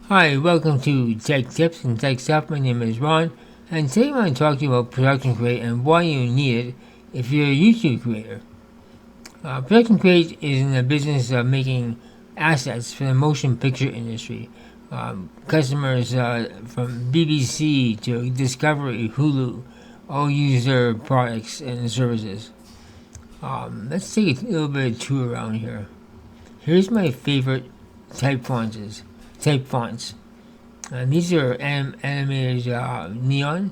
Hi, welcome to Tech Tips and Tech Stuff. My name is Ron, and today I want to talk to you about ProductionCrate and why you need it if you're a YouTube creator. ProductionCrate is in the business of making assets for the motion picture industry. Customers from BBC to Discovery, Hulu, all use their products and services. Let's take a little bit of a tour around here. Here's my favorite type fonts. These are animated neon,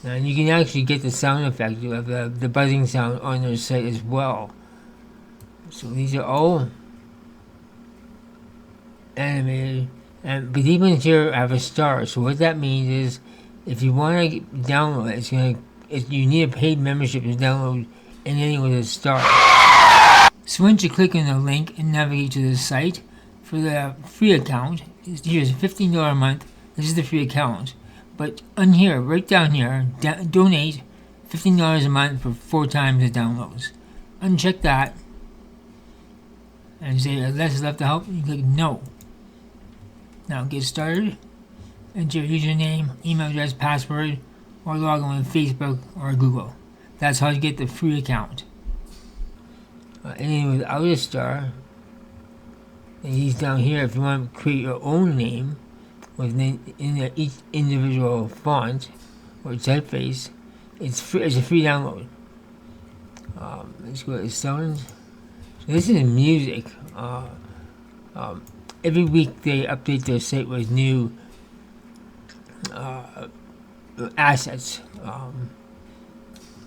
and you can actually get the sound effect of the buzzing sound on their site as well. So these are all animated, but these ones here have a star. So what that means is, if you want to download it, you need a paid membership to download anything with a star. So once you click on the link and navigate to the site, for the free account, here's $15 a month. This is the free account. But on here, right down here, donate $15 a month for 4 times the downloads. Uncheck that and say less left to help. You click no. Now get started. Enter your username, email address, password, or log in with Facebook or Google. That's how you get the free account. Anything without a star. And he's down here if you want to create your own name within each individual font or typeface. It's free. It's a free download. Let's go to sounds. So this is music. Every week they update their site with new assets.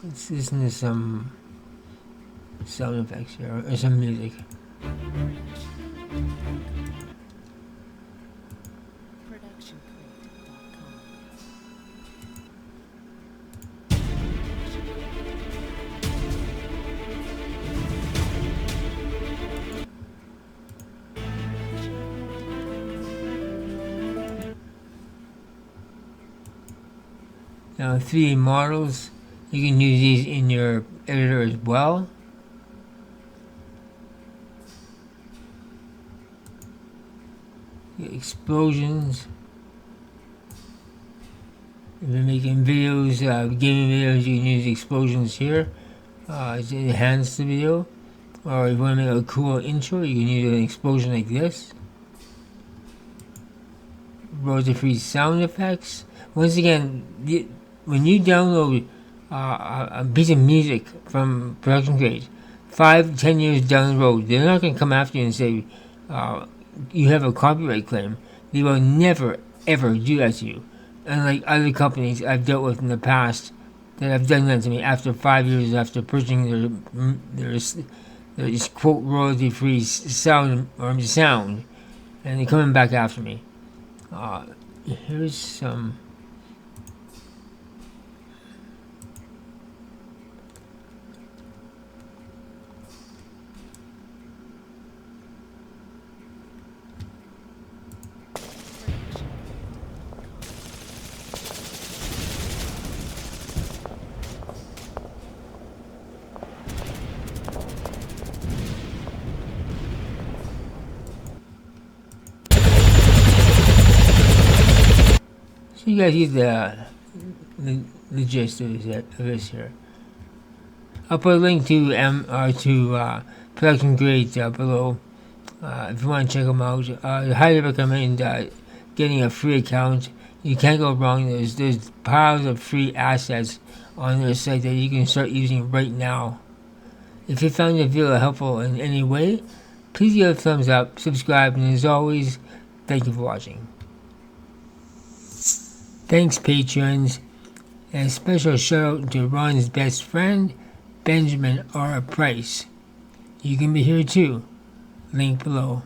Let's listen to some sound effects here or some music. Now 3D models, you can use these in your editor as well. Explosions. If you're making videos, gaming videos, you can use explosions here to enhance the video. Or if you want to make a cool intro, you can use an explosion like this. Royalty-free sound effects. Once again, when you download a piece of music from ProductionCrate, 5-10 years down the road, they're not going to come after you and say you have a copyright claim. They will never ever do that to you. Unlike other companies I've dealt with in the past that have done that to me after 5 years after purchasing their quote royalty-free sound, and they're coming back after me. Here's some. So you guys get the gist of this here. I'll put a link to ProductionCrate below if you want to check them out. I highly recommend getting a free account. You can't go wrong. There's piles of free assets on their site that you can start using right now. If you found the video helpful in any way, please give a thumbs up, subscribe, and as always, thank you for watching. Thanks, patrons, and a special shout out to Ron's best friend, Benjamin R. Price. You can be here too. Link below.